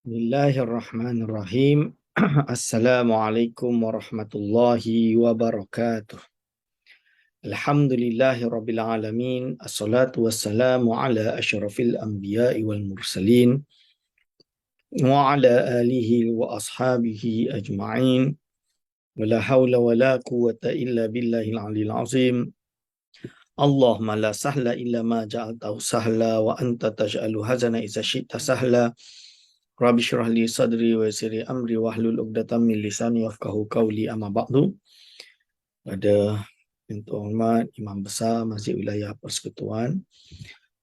Bismillahirrahmanirrahim. Assalamualaikum warahmatullahi wabarakatuh. Alhamdulillahirabbil alamin. Assalatu wassalamu ala asyrafil anbiya'i wal mursalin wa ala alihi wa ashabihi ajma'in. Wala haula wala quwwata illa billahil aliyil azim. Allahumma la sahla illa ma ja'altahu sahla wa anta taj'alu hazana idza syi'ta sahla. Rabbi syrah li sadri wa yassir li amri wahlul 'uqdatam min lisani yafqahu qawli, amma ba'du. Pada yang terhormat Imam Besar Masjid Wilayah Persekutuan,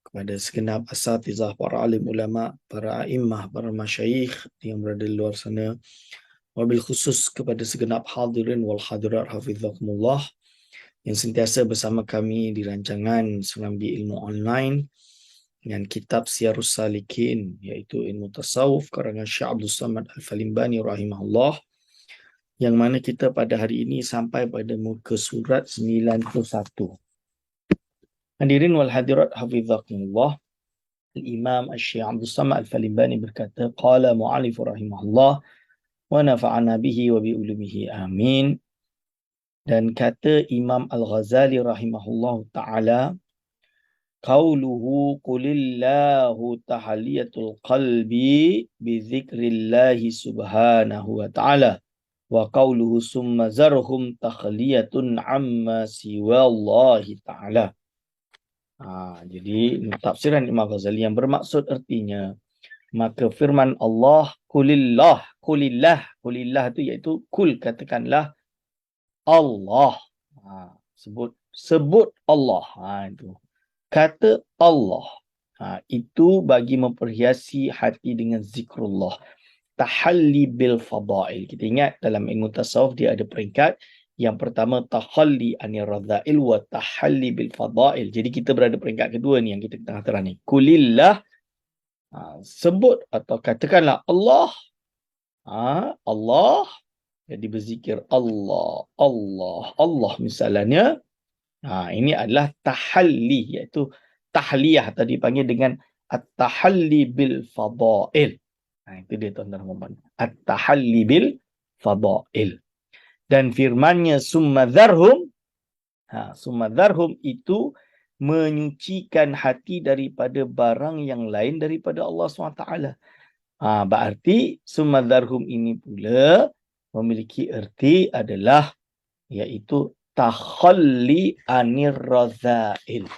kepada segenap asatizah, para alim ulama, para a'immah, para masyayikh yang berada di luar sana, wabil khusus kepada segenap hadirin wal hadirat hafizakumullah yang sentiasa bersama kami di rancangan Serambi Ilmu Online dengan kitab Siyarus Salikin, iaitu ilmu tasawuf karangan Syekh Abdul Samad Al-Falimbani rahimahullah, yang mana kita pada hari ini sampai pada muka surat 91. Hadirin wal hadirat hafizakumullah, Al-Imam Syekh Abdul Samad Al-Falimbani berkata, qala mu'alif rahimahullah wa nafa'ana bihi wa bi ulumihi amin. Dan kata Imam Al-Ghazali rahimahullah ta'ala, qauluhu qulillahu tahliyatul qalbi bi dzikrillahi subhanahu wa ta'ala wa qauluhu summa zarhum takhliyatun amma siwallahi ta'ala. Jadi tafsiran Imam Ghazali yang bermaksud artinya, maka firman Allah qulillah, qulillah itu iaitu kul, katakanlah Allah. Sebut Allah. Itu kata Allah. Itu bagi memperhiasi hati dengan zikrullah. Tahalli bil fadail. Kita ingat dalam ilmu tasawuf dia ada peringkat. Yang pertama tahalli anir radha'il wa tahalli bil fadail. Jadi kita berada peringkat kedua ni yang kita tengah terang ni. Kulillah, sebut atau katakanlah Allah. Allah. Jadi berzikir Allah, Allah, Allah misalnya. Ini adalah tahalli, iaitu tahliyah tadi panggil dengan at-tahalli bil fadail. Itu dia tuan-tuan dan puan-puan. At-tahalli bil fadail. Dan firmannya summa dharhum, summa dharhum itu menyucikan hati daripada barang yang lain daripada Allah SWT. Berarti summa dharhum ini pula memiliki erti adalah iaitu takhalli anir radha'il.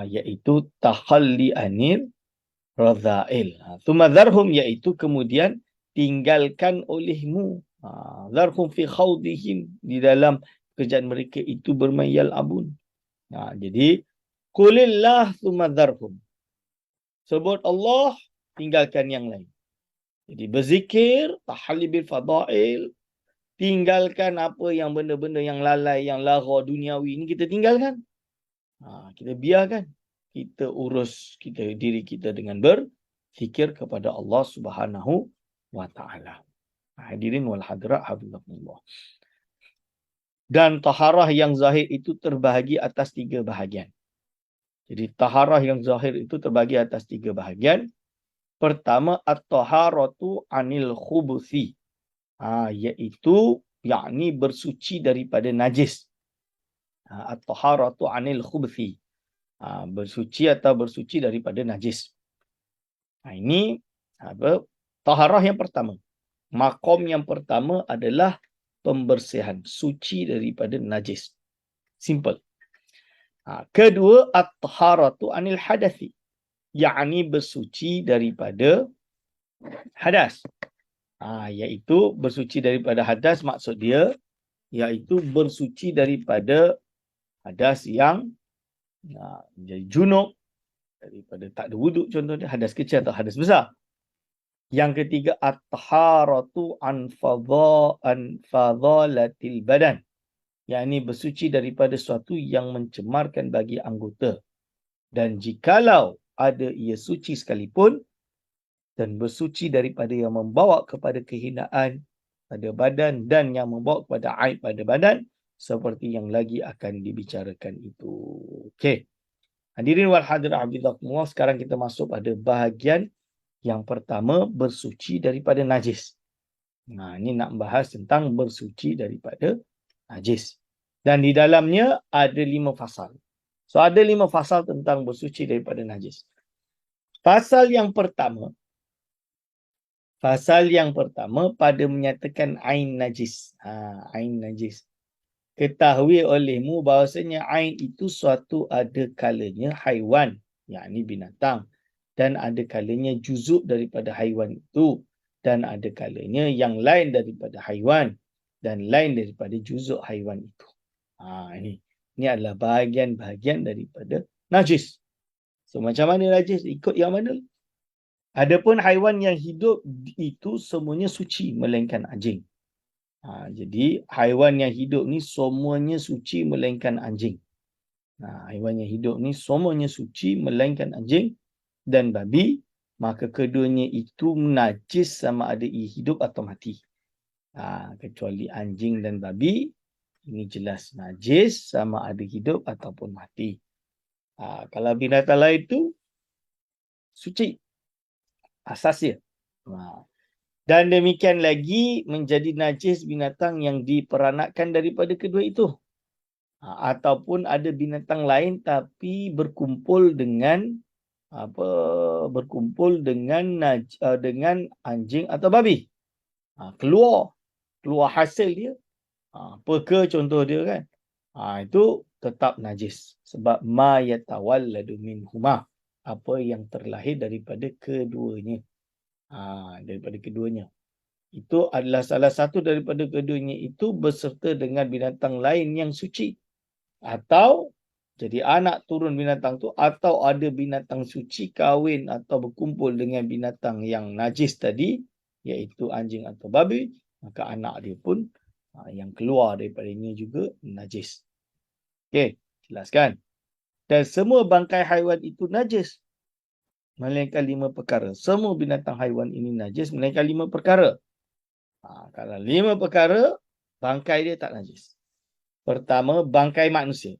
Iaitu takhalli anir radha'il. Thumma dharhum iaitu kemudian tinggalkan olehmu. Dharhum fi khawdihim, di dalam kerjaan mereka itu bermain yal'abun. Jadi qulillah thumma dharhum. Sebut Allah, tinggalkan yang lain. Jadi berzikir, tahalli bil fadail, tinggalkan apa yang benda-benda yang lalai, yang lara duniawi ini kita tinggalkan. Kita biarkan. Kita urus diri kita dengan berzikir kepada Allah Subhanahu wa ta'ala. Hadirin wal hadirat hafizakumullah. Dan taharah yang zahir itu terbahagi atas 3 bahagian. Jadi taharah yang zahir itu terbahagi atas 3 bahagian. Pertama, at-taharatu anil khubuthi. Iaitu yakni bersuci daripada najis. At-taharatu anil khubuthi. Bersuci atau bersuci daripada najis. Ini taharah yang pertama. Maqam yang pertama adalah pembersihan, suci daripada najis. Simple. Kedua, at-taharatu anil hadathi. Yakni bersuci daripada hadas. Iaitu bersuci daripada hadas, maksud dia iaitu bersuci daripada hadas yang jadi junub, daripada tak ada wuduk contohnya, hadas kecil atau hadas besar. Yang ketiga, at-taharatu an fadhalatil badan. Yakni bersuci daripada sesuatu yang mencemarkan bagi anggota. Dan jikalau ada ia suci sekalipun, dan bersuci daripada yang membawa kepada kehinaan pada badan dan yang membawa kepada aib pada badan, seperti yang lagi akan dibicarakan itu. Okey. Hadirin wal hadirat hafizakumullah, sekarang kita masuk pada bahagian Yang pertama, bersuci daripada najis. Ini nak bahas tentang bersuci daripada najis. Dan di dalamnya ada 5 fasal. So, ada 5 fasal tentang bersuci daripada najis. Fasal yang pertama pada menyatakan ain najis. Ain najis. Ketahui olehmu bahawasanya ain itu suatu ada kalanya haiwan, yakni binatang, dan ada kalanya juzuk daripada haiwan itu, dan ada kalanya yang lain daripada haiwan dan lain daripada juzuk haiwan itu. Ini adalah bahagian-bahagian daripada najis. So macam mana najis? Ikut yang mana? Adapun haiwan yang hidup itu semuanya suci melainkan anjing. Jadi haiwan yang hidup ni semuanya suci melainkan anjing. Haiwan yang hidup ni semuanya suci melainkan anjing dan babi, maka keduanya itu najis sama ada ia hidup atau mati. Kecuali anjing dan babi, ini jelas najis sama ada hidup ataupun mati. Kalau binatang lain itu suci asasnya. Dan demikian lagi menjadi najis binatang yang diperanakkan daripada kedua itu. Ataupun ada binatang lain tapi berkumpul dengan dengan anjing atau babi. Keluar hasil dia. Peka contoh dia kan. Itu tetap najis sebab ma yatawalladu minhuma, apa yang terlahir daripada keduanya. Itu adalah salah satu daripada keduanya itu berserta dengan binatang lain yang suci, atau jadi anak turun binatang tu, atau ada binatang suci kahwin atau berkumpul dengan binatang yang najis tadi, iaitu anjing atau babi, maka anak dia pun yang keluar daripadanya juga najis. Okey, jelaskan. Dan semua bangkai haiwan itu najis melainkan 5 perkara. Semua binatang haiwan ini najis melainkan 5 perkara. Kalau 5 perkara, bangkai dia tak najis. Pertama, bangkai manusia.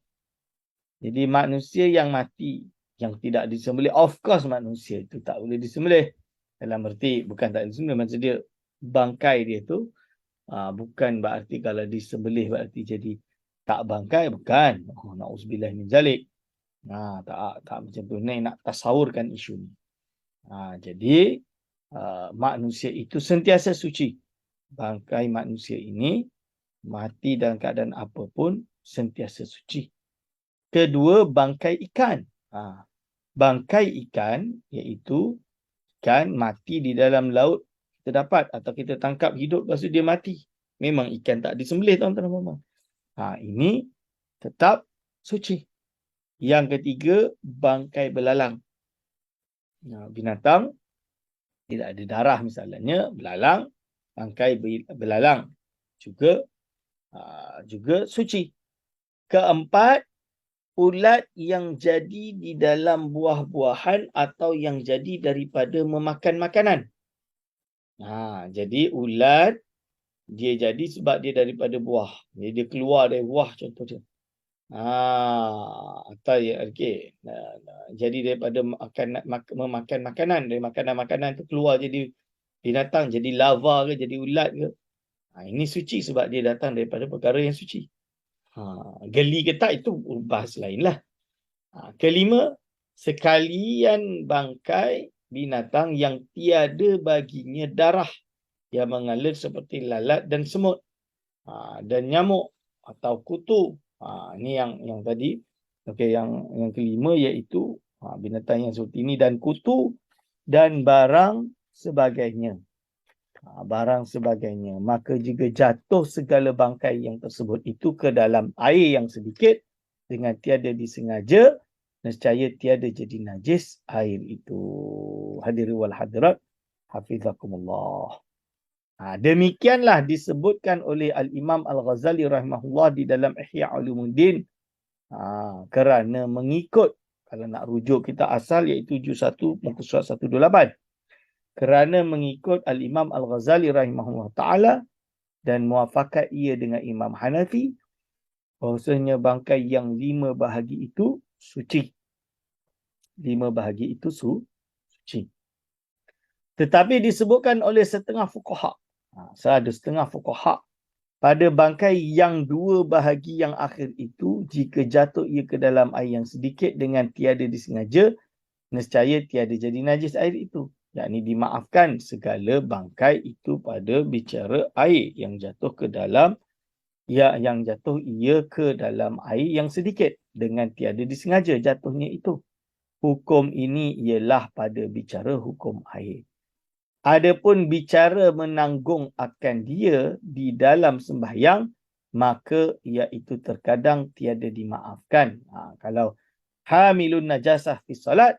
Jadi manusia yang mati, yang tidak disembelih, of course manusia itu tak boleh disembelih. Dalam erti bukan tak disembelih, maksud dia bangkai dia tu bukan berarti kalau disembelih berarti jadi tak bangkai, bukan. Na'udzubillah min zalik. Tak macam tu. Ni nak tasawurkan isu ni. Jadi manusia itu sentiasa suci. Bangkai manusia ini mati dalam keadaan apapun sentiasa suci. Kedua, bangkai ikan. Bangkai ikan iaitu ikan mati di dalam laut kita dapat atau kita tangkap hidup lepas tu dia mati. Memang ikan tak disembelih tuan-tuan dan puan-puan. Ini tetap suci. Yang ketiga, bangkai belalang. Binatang tidak ada darah misalnya, belalang, bangkai belalang juga suci. Keempat, ulat yang jadi di dalam buah-buahan atau yang jadi daripada memakan makanan. Jadi ulat dia jadi sebab dia daripada buah. Jadi dia keluar dari buah contohnya. Atau jadi daripada memakan makanan, dari makanan-makanan tu keluar jadi binatang, jadi lava ke, jadi ulat ke. Ini suci sebab dia datang daripada perkara yang suci. Geli ke tak itu bahas lain lah. Kelima, sekalian bangkai binatang yang tiada baginya darah yang mengalir seperti lalat dan semut, dan nyamuk atau kutu. Ini yang tadi. Okey, yang kelima iaitu binatang yang seperti ini dan kutu dan barang sebagainya. Maka jika jatuh segala bangkai yang tersebut itu ke dalam air yang sedikit dengan tiada disengaja, nescaya tiada jadi najis air itu. Hadirin wal hadirat, hafizakumullah. Demikianlah disebutkan oleh Al-Imam Al-Ghazali rahimahullah di dalam Ihya Ulumuddin, kerana mengikut, kalau nak rujuk kita asal iaitu juz 1 muka surat 128, kerana mengikut Al-Imam Al-Ghazali rahimahullah ta'ala dan muafakat ia dengan Imam Hanafi, bahawasanya bangkai yang 5 bahagi itu suci. 5 bahagi itu suci. Tetapi disebutkan oleh setengah fuqaha. Ada setengah fuqaha pada bangkai yang dua bahagi yang akhir itu, jika jatuh ia ke dalam air yang sedikit dengan tiada disengaja, nescaya tiada jadi najis air itu. Yakni dimaafkan segala bangkai itu pada bicara air yang jatuh ke dalam yang jatuh ia ke dalam air yang sedikit dengan tiada disengaja jatuhnya itu. Hukum ini ialah pada bicara hukum air. Adapun bicara menanggung akan dia di dalam sembahyang, maka iaitu terkadang tiada dimaafkan. Kalau hamilun najasah fi salat,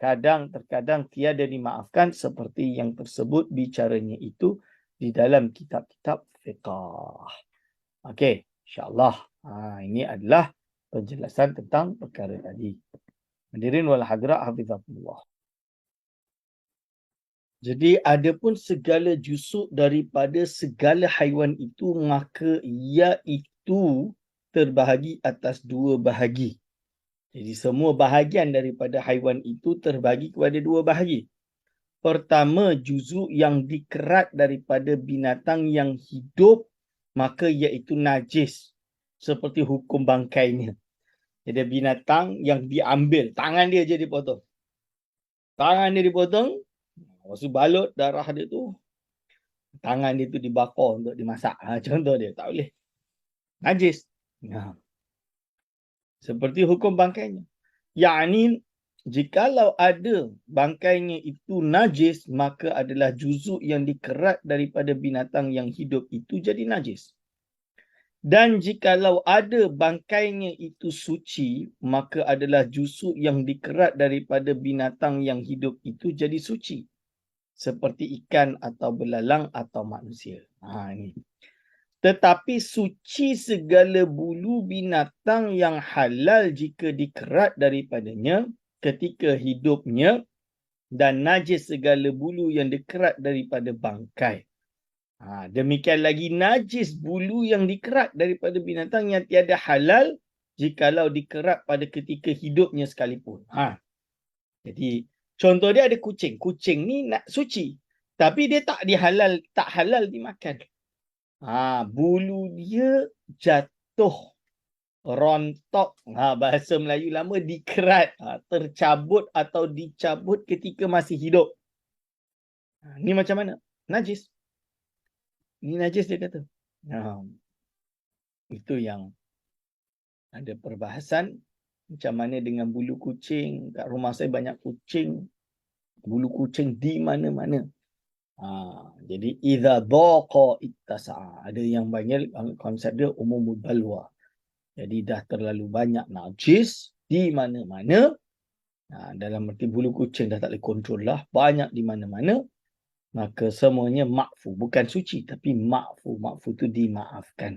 terkadang tiada dimaafkan seperti yang tersebut bicaranya itu di dalam kitab-kitab fiqh. Okey, insya-Allah. Ini adalah penjelasan tentang perkara tadi. Hadirin wal hadirat hafizakumullah. Jadi adapun segala jusuk daripada segala haiwan itu, maka ia itu terbahagi atas dua bahagi. Jadi semua bahagian daripada haiwan itu terbahagi kepada dua bahagi. Pertama, juzuk yang dikerat daripada binatang yang hidup, maka iaitu najis. Seperti hukum bangkainya. Jadi binatang yang diambil, tangan dia je dipotong. Tangan dia dipotong, lepas tu balut darah dia tu, tangan dia tu dibakar untuk dimasak. Contoh dia, tak boleh. Najis. Seperti hukum bangkainya. Yakni, jikalau ada bangkainya itu najis, maka adalah juzuk yang dikerat daripada binatang yang hidup itu jadi najis. Dan jikalau ada bangkainya itu suci, maka adalah juzuk yang dikerat daripada binatang yang hidup itu jadi suci. Seperti ikan atau belalang atau manusia. Ini. Tetapi suci segala bulu binatang yang halal jika dikerat daripadanya ketika hidupnya, dan najis segala bulu yang dikerat daripada bangkai. Demikian lagi najis bulu yang dikerat daripada binatang yang tiada halal jikalau dikerat pada ketika hidupnya sekalipun. Jadi contoh dia ada kucing. Kucing ni nak suci, tapi dia tak halal dimakan. Bulu dia jatuh, rontok, bahasa Melayu lama dikerat, tercabut atau dicabut ketika masih hidup. Ni macam mana? Najis. Ni najis dia kata. Itu yang ada perbahasan. Macam mana dengan bulu kucing? Kat rumah saya banyak kucing. Bulu kucing di mana-mana. Jadi idza daqa ittasa'a. Ada yang panggil konsep dia umumul balwa. Jadi dah terlalu banyak najis di mana-mana. Dalam arti bulu kucing dah tak boleh kontrol lah. Banyak di mana-mana. Maka semuanya makfu. Bukan suci tapi makfu. Makfu tu dimaafkan.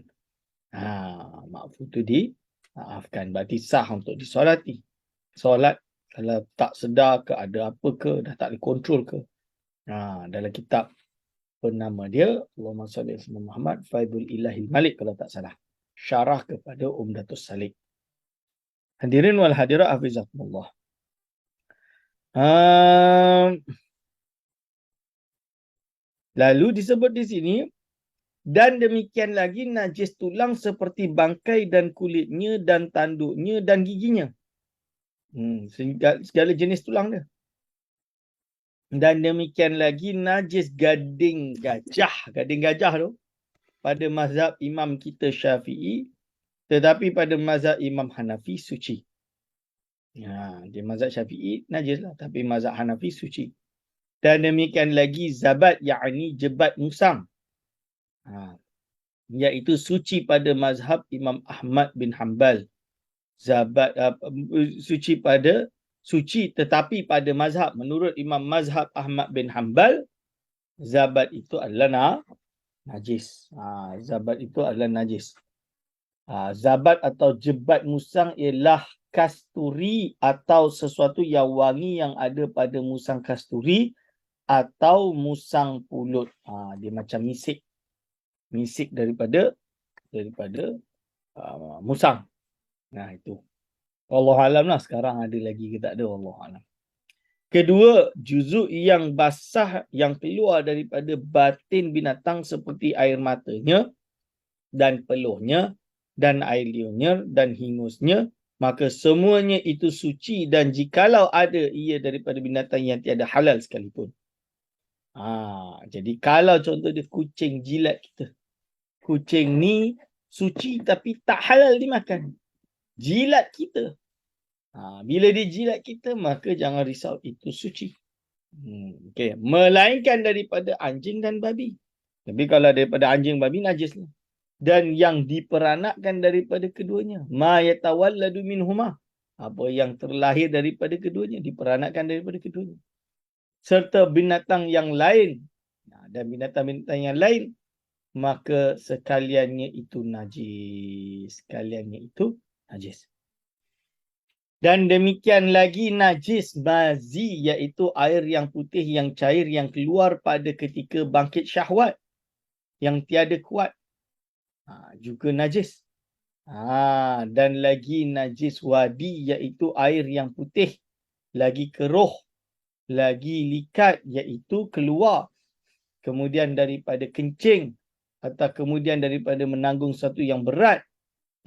Makfu tu dimaafkan. Berarti sah untuk disolati. Solat kalau tak sedar ke, ada apa ke, dah tak boleh kontrol ke. Dalam kitab bernama dia, Allahumma salli ala Muhammad, Faidul Ilahil Malik kalau tak salah. Syarah kepada Umdatus Salik. Hadirin wal hadirat hafizakumullah. Lalu disebut di sini, dan demikian lagi najis tulang seperti bangkai dan kulitnya dan tanduknya dan giginya. Segala jenis tulang dia. Dan demikian lagi najis gading gajah. Gading gajah tu pada mazhab Imam kita Syafi'i, tetapi pada mazhab Imam Hanafi suci. Di mazhab Syafi'i najis lah, tapi mazhab Hanafi suci. Dan demikian lagi zabat, yakni jebat musang. Iaitu suci pada mazhab Imam Ahmad bin Hanbal. Zabat suci tetapi pada mazhab, menurut Imam Mazhab Ahmad bin Hanbal, zabat itu adalah najis. Zabat itu adalah najis. Zabat atau jebat musang ialah kasturi atau sesuatu yang wangi yang ada pada musang kasturi atau musang pulut. Dia macam misik. Misik daripada musang. Itu. Wallahu alam lah, sekarang ada lagi ke tak ada, wallahu alam. Kedua, juzuk yang basah yang keluar daripada batin binatang seperti air matanya dan peluhnya dan air liurnya dan hingusnya, maka semuanya itu suci dan jikalau ada ia daripada binatang yang tiada halal sekalipun. Jadi kalau contoh dia kucing jilat kita. Kucing ni suci tapi tak halal dimakan. Jilat kita. Bila dia jilat kita, maka jangan risau, itu suci. Okay. Melainkan daripada anjing dan babi. Tapi kalau daripada anjing babi, najis lah. Dan yang diperanakkan daripada keduanya. Ma yatawalladu minhuma. Apa yang terlahir daripada keduanya. Diperanakkan daripada keduanya. Serta binatang yang lain. Dan binatang-binatang yang lain. Maka sekaliannya itu najis. Sekaliannya itu najis. Dan demikian lagi najis mazi, iaitu air yang putih yang cair yang keluar pada ketika bangkit syahwat yang tiada kuat, juga najis. Dan lagi najis wadi, iaitu air yang putih lagi keruh lagi likat, iaitu keluar kemudian daripada kencing atau kemudian daripada menanggung sesuatu yang berat,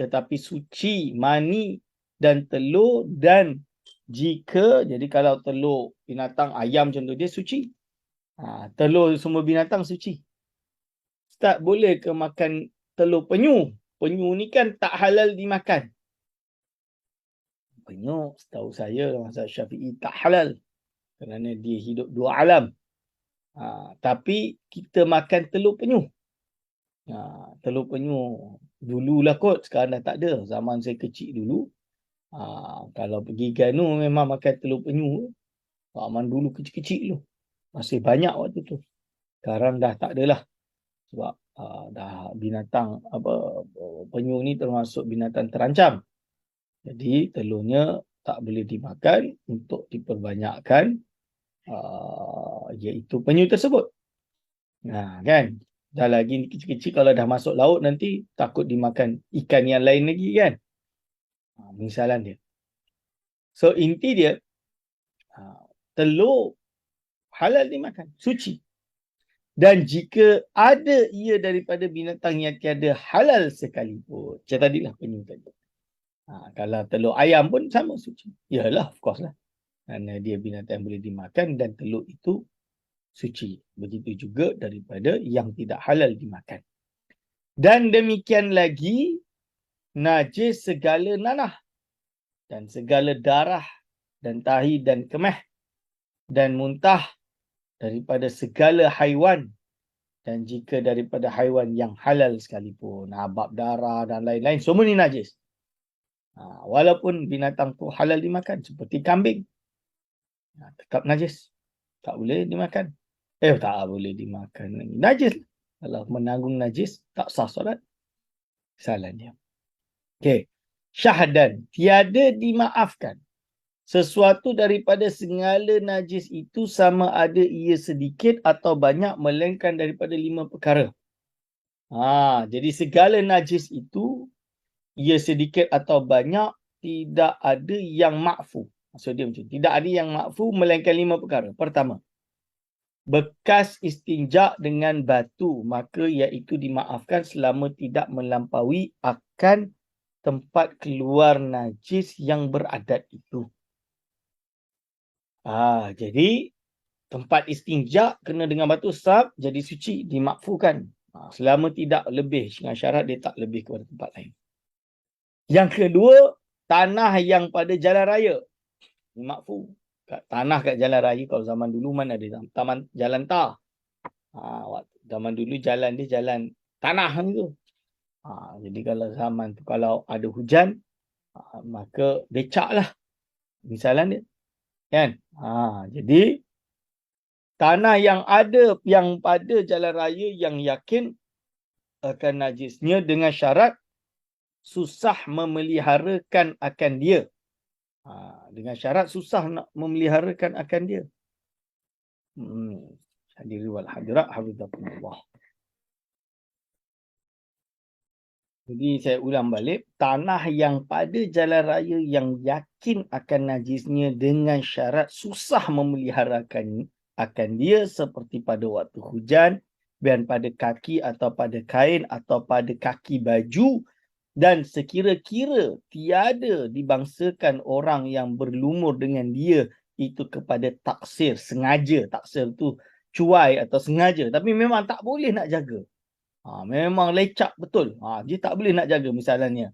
tetapi suci mani dan telur. Dan jika, jadi kalau telur binatang ayam contoh dia suci, telur semua binatang suci. Ustaz, boleh ke makan telur penyu? Penyu ni kan tak halal dimakan. Penyu setahu saya mazhab Syafi'i tak halal kerana dia hidup dua alam. Tapi kita makan telur penyu. Telur penyu dululah kot, sekarang dah tak ada. Zaman saya kecil dulu, kalau pergi Ganu memang makan telur penyu. Zaman dulu kecil-kecil tu masih banyak waktu tu. Sekarang dah tak adalah. Sebab dah binatang penyu ni termasuk binatang terancam. Jadi telurnya tak boleh dimakan, untuk diperbanyakkan iaitu penyu tersebut. Kan? Dah lagi kecil-kecil, kalau dah masuk laut nanti takut dimakan ikan yang lain lagi kan. Misalan dia. So inti dia, telur halal dimakan, suci. Dan jika ada ia daripada binatang yang tiada halal sekalipun. Macam tadilah penyu tadi. Kalau telur ayam pun sama suci. Yalah, of course lah. Kerana dia binatang yang boleh dimakan dan telur itu suci. Begitu juga daripada yang tidak halal dimakan. Dan demikian lagi, najis segala nanah dan segala darah dan tahi dan kemah dan muntah daripada segala haiwan, dan jika daripada haiwan yang halal sekalipun, bab darah dan lain-lain, semua ni najis. Walaupun binatang tu halal dimakan, seperti kambing, tetap najis, tak boleh dimakan. Tak boleh dimakan, najis. Kalau menanggung najis, tak sah solat. Salahnya. Okey. Syahdan, tiada dimaafkan sesuatu daripada segala najis itu, sama ada ia sedikit atau banyak, melainkan daripada 5 perkara. Jadi segala najis itu, ia sedikit atau banyak, tidak ada yang ma'fu. Maksud dia macam, tidak ada yang ma'fu melainkan 5 perkara. Pertama, bekas istinja dengan batu, maka iaitu dimaafkan selama tidak melampaui akan tempat keluar najis yang beradat itu. Jadi tempat istinja kena dengan batu sab, jadi suci, dimakfukan. Selama tidak lebih, dengan syarat dia tak lebih kepada tempat lain. Yang kedua, tanah yang pada jalan raya, dimakfu. Tanah kat jalan raya, kalau zaman dulu mana ada taman jalan tar. Zaman dulu jalan dia jalan tanah tu. Jadi kalau zaman tu kalau ada hujan, maka becak lah. Misalan dia. Kan? Jadi tanah yang ada yang pada jalan raya yang yakin akan najisnya, dengan syarat susah memeliharakan akan dia. Dengan syarat susah nak memeliharakan akan dia. Hadirin wal hadirat, hafizakumullah. Jadi saya ulang balik, tanah yang pada jalan raya yang yakin akan najisnya dengan syarat susah memeliharakan akan dia seperti pada waktu hujan, dan pada kaki atau pada kain atau pada kaki baju, dan sekira-kira tiada dibangsakan orang yang berlumur dengan dia itu kepada taksir, sengaja. Taksir tu cuai atau sengaja, tapi memang tak boleh nak jaga. Memang lecak betul. Dia tak boleh nak jaga misalnya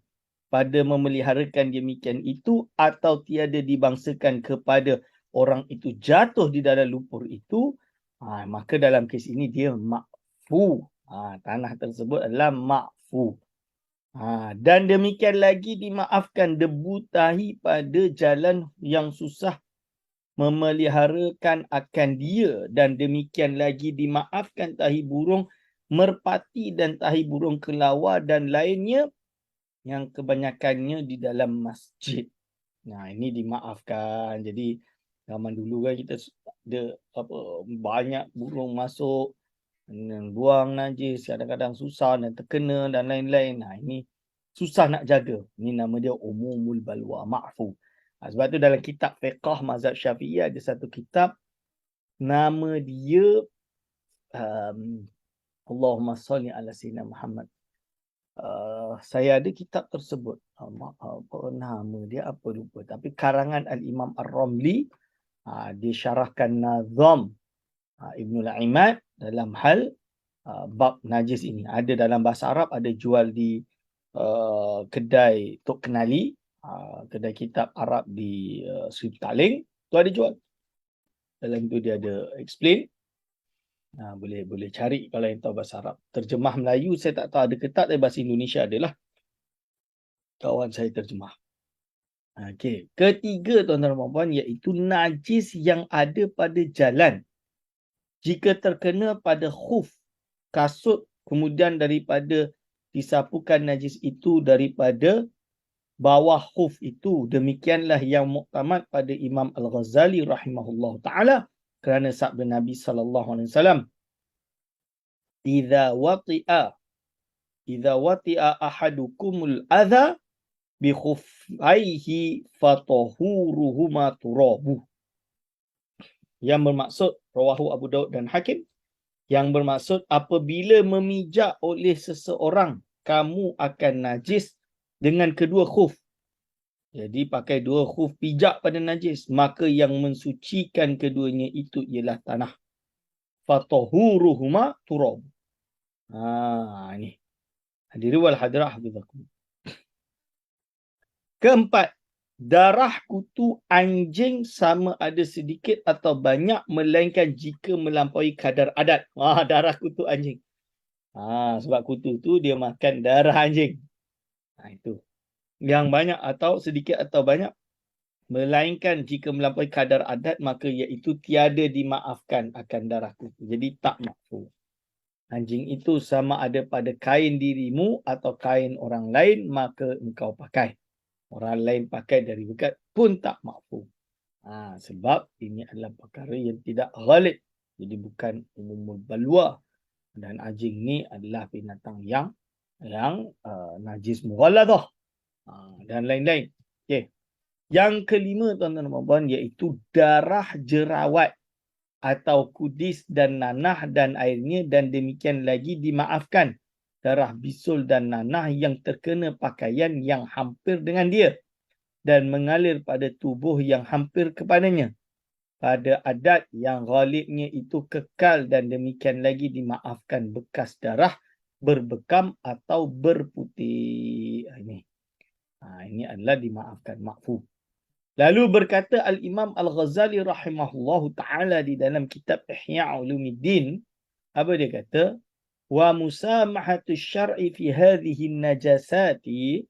pada memeliharakan demikian itu atau tiada dibangsakan kepada orang itu jatuh di dalam lumpur itu, maka dalam kes ini dia makfu. Tanah tersebut adalah makfu. Dan demikian lagi dimaafkan debu tahi pada jalan yang susah memeliharakan akan dia, dan demikian lagi dimaafkan tahi burung merpati dan tahi burung kelawar dan lainnya yang kebanyakannya di dalam masjid. Ini dimaafkan. Jadi zaman dulu kan kita ada banyak burung masuk, buang najis, kadang-kadang susah dan terkena dan lain-lain. Ini susah nak jaga. Ini nama dia umumul balwa, ma'fu. Sebab tu dalam kitab fiqh mazhab Syafi'i ada satu kitab nama dia Allahumma salli ala sayyidina Muhammad. Saya ada kitab tersebut. Nama dia apa lupa. Tapi karangan Al-Imam Ar-Ramli, dia syarahkan Nazam Ibnul Imad dalam hal bab najis ini. Ada dalam bahasa Arab, ada jual di kedai Tok Kenali, kedai kitab Arab di Sri Petaling. Tu ada jual. Dalam tu dia ada explain. Boleh cari kalau yang tahu bahasa Arab. Terjemah Melayu saya tak tahu ada ke tak, tapi bahasa Indonesia adalah. Kawan saya terjemah. Okey. Ketiga tuan-tuan dan puan, iaitu najis yang ada pada jalan. Jika terkena pada khuf, kasut, kemudian daripada disapukan najis itu daripada bawah khuf itu. Demikianlah yang muktamad pada Imam Al-Ghazali rahimahullah ta'ala. Kerana sabda Nabi SAW. Idza wati'a ahadukumul adha bi khuffaihi fatahuruhuma turabu. Yang bermaksud, rawahu Abu Daud dan Hakim, yang bermaksud apabila memijak oleh seseorang, kamu akan najis dengan kedua khuf. Jadi pakai dua khuf pijak pada najis, maka yang mensucikan keduanya itu ialah tanah. Fatahuruhuma turab. Ini. Hadirin wal hadirat hafizakum. Keempat, darah kutu anjing sama ada sedikit atau banyak, melainkan jika melampaui kadar adat. Darah kutu anjing. Sebab kutu tu dia makan darah anjing. Itu. Yang banyak atau sedikit atau banyak, melainkan jika melampaui kadar adat, maka iaitu tiada dimaafkan akan darah kutu. Jadi tak makfu. Anjing itu sama ada pada kain dirimu atau kain orang lain, maka engkau pakai. Orang lain pakai dari bekat pun tak makfu. Sebab ini adalah perkara yang tidak ghalib. Jadi bukan umumul balwa. Dan anjing ni adalah binatang yang najis mughalladah. Dan lain-lain. Okay. Yang kelima tuan-tuan dan puan, iaitu darah jerawat atau kudis dan nanah dan airnya, dan demikian lagi dimaafkan darah bisul dan nanah yang terkena pakaian yang hampir dengan dia dan mengalir pada tubuh yang hampir kepadanya. Pada adat yang ghalibnya itu kekal, dan demikian lagi dimaafkan bekas darah berbekam atau berputih. Ini adalah dimaafkan, makfu. Lalu berkata Al-Imam Al-Ghazali rahimahullahu ta'ala di dalam kitab Ihya Ulumuddin, apa dia kata? Wa musamahatu syar'i fi hadhihi najasati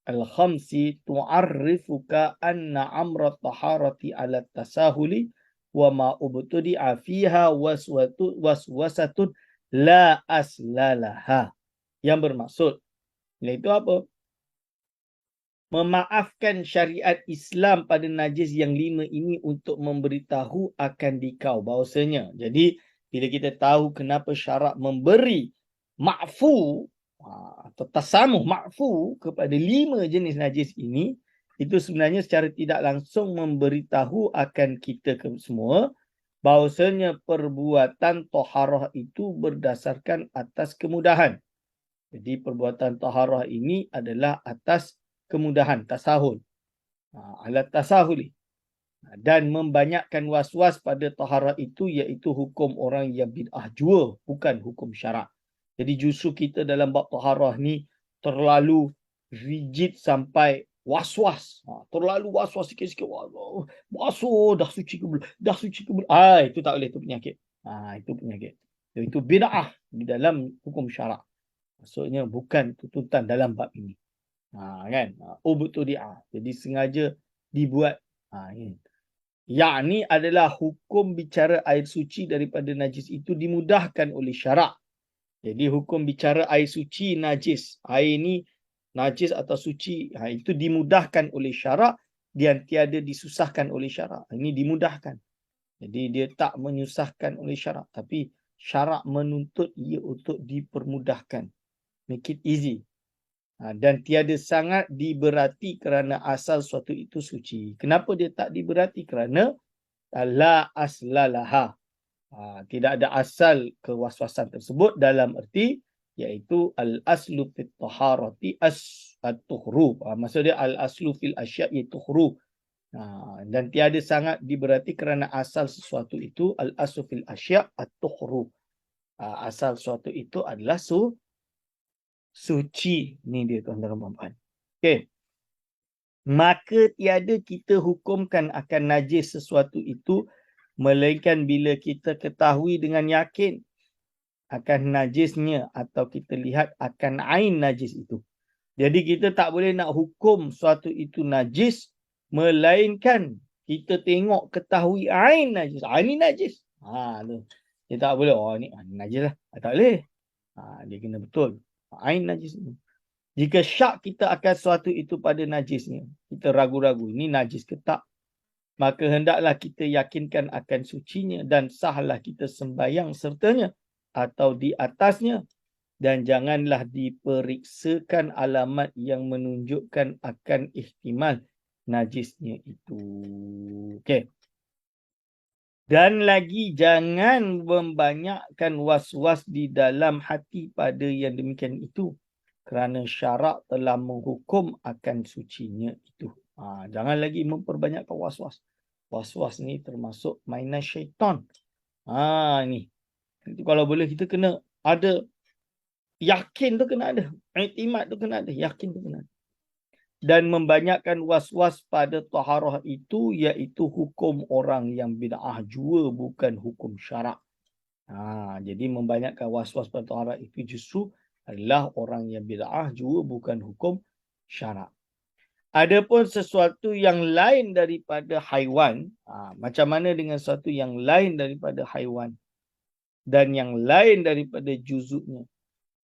al-khamsi tu'arrifuka anna amra taharati ala tasahuli wa ma ubtudi'a fiha waswasatun la aslalaha. Yang bermaksud, iaitu apa? Memaafkan syariat Islam pada najis yang 5 ini untuk memberitahu akan dikau bahawasanya. Jadi bila kita tahu kenapa syarak memberi ma'fu, atau tasamuh ma'fu kepada 5 jenis najis ini, itu sebenarnya secara tidak langsung memberitahu akan kita semua bahawasanya perbuatan taharah itu berdasarkan atas kemudahan. Jadi perbuatan taharah ini adalah atas kemudahan, tasahul. Alat tasahuli. Dan membanyakkan was-was pada taharah itu iaitu hukum orang yang bid'ah jua, bukan hukum syarak. Jadi justru kita dalam bab taharah ni terlalu rigid sampai was-was. Terlalu was-was sikit-sikit. Basuh, dah suci ke belum? Dah suci ke belum? Itu tak boleh, itu penyakit. Itu penyakit. Itu bid'ah di dalam hukum syarak. Maksudnya bukan tuntutan dalam bab ini. Kan? Ubtudi'ah. Jadi sengaja dibuat. Yakni adalah hukum bicara air suci daripada najis itu dimudahkan oleh syarak. Jadi hukum bicara air suci najis. Air ni najis atau suci. Itu dimudahkan oleh syarak dan tiada disusahkan oleh syarak. Ini dimudahkan. Jadi dia tak menyusahkan oleh syarak. Tapi syarak menuntut ia untuk dipermudahkan. Make it easy. Dan tiada sangat diberati kerana asal suatu itu suci. Kenapa dia tak diberati? Kerana la aslalaha. Tidak ada asal kewaswasan tersebut dalam erti iaitu al-aslu fit taharati at-tuhru. Maksud dia al-aslu fil asya' iaitu tuhru. Dan tiada sangat diberati kerana asal sesuatu itu al-aslu fil asya' at-tuhru. Asal sesuatu itu adalah suci. Ni dia tuan-tuan dan puan-puan. Okey. Maka tiada kita hukumkan akan najis sesuatu itu melainkan bila kita ketahui dengan yakin akan najisnya atau kita lihat akan ain najis itu. Jadi kita tak boleh nak hukum suatu itu najis melainkan kita tengok ketahui ain najis. Ini najis. Tu. Dia tak boleh, ni najis lah. Tak boleh. Dia kena betul. Ain najis itu. Jika syak kita akan suatu itu pada najisnya, kita ragu-ragu ini najis ke tak, maka hendaklah kita yakinkan akan sucinya dan sahlah kita sembahyang sertanya atau di atasnya, dan janganlah diperiksakan alamat yang menunjukkan akan ihtimal najisnya itu. Okey. Dan lagi jangan membanyakkan was-was di dalam hati pada yang demikian itu, kerana syarak telah menghukum akan sucinya itu. Jangan lagi memperbanyakkan was-was. Was-was ni termasuk mainan syaitan. Ni. Itu kalau boleh kita kena ada yakin tu kena ada. Iktimad tu kena ada. Yakin tu kena ada. Dan membanyakkan was-was pada taharah itu iaitu hukum orang yang bid'ah jua, bukan hukum syarak. Jadi membanyakkan was-was pada taharah itu justru adalah orang yang bid'ah jua, bukan hukum syarak. Adapun sesuatu yang lain daripada haiwan, macam mana dengan sesuatu yang lain daripada haiwan dan yang lain daripada juzuknya,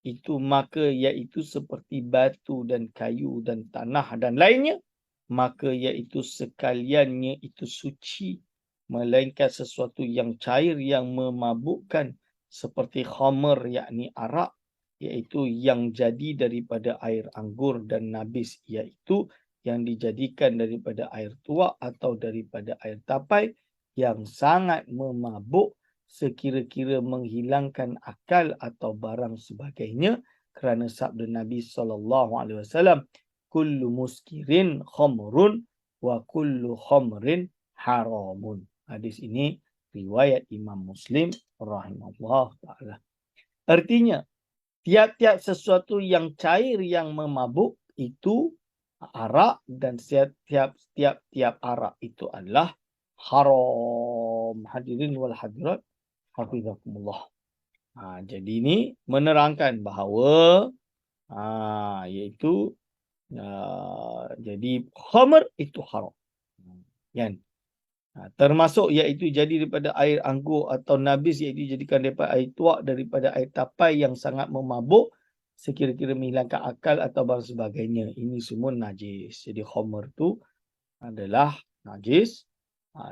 itu maka iaitu seperti batu dan kayu dan tanah dan lainnya, maka iaitu sekaliannya itu suci, melainkan sesuatu yang cair yang memabukkan seperti khamr yakni arak, iaitu yang jadi daripada air anggur, dan nabis iaitu yang dijadikan daripada air tuak atau daripada air tapai yang sangat memabuk sekira-kira menghilangkan akal atau barang sebagainya, kerana sabda Nabi SAW, kullu muskirin khamrun wa kullu khamrin haramun. Hadis ini riwayat Imam Muslim rahimahullah ta'ala. Artinya, tiap-tiap sesuatu yang cair yang memabuk itu arak, dan tiap-tiap arak itu adalah haram. Hadirin wal hadirat hafizakumullah. Jadi ini menerangkan bahawa iaitu jadi khamr itu haram. Kan? Termasuk iaitu jadi daripada air anggur, atau nabis iaitu jadikan daripada air tuak, daripada air tapai yang sangat memabuk sekira-kira menghilangkan akal atau barang sebagainya. Ini semua najis. Jadi khamr tu adalah najis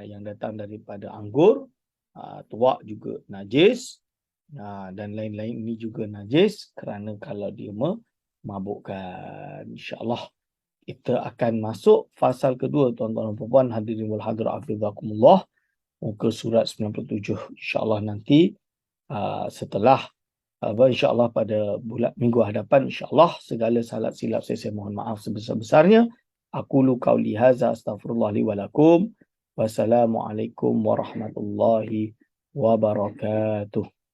yang datang daripada anggur. Tuak juga najis, Dan lain-lain ini juga najis kerana kalau dia memabukkan. InsyaAllah kita akan masuk fasal kedua, tuan-tuan dan puan-puan hadirin wal hadirat hafizakumullah, muka surat 97. InsyaAllah nanti setelah insyaAllah pada minggu hadapan, insyaAllah segala salah silap saya mohon maaf sebesar-besarnya. Aqulu qauli hadza astaghfirullah li wa lakum. Wassalamualaikum warahmatullahi wabarakatuh.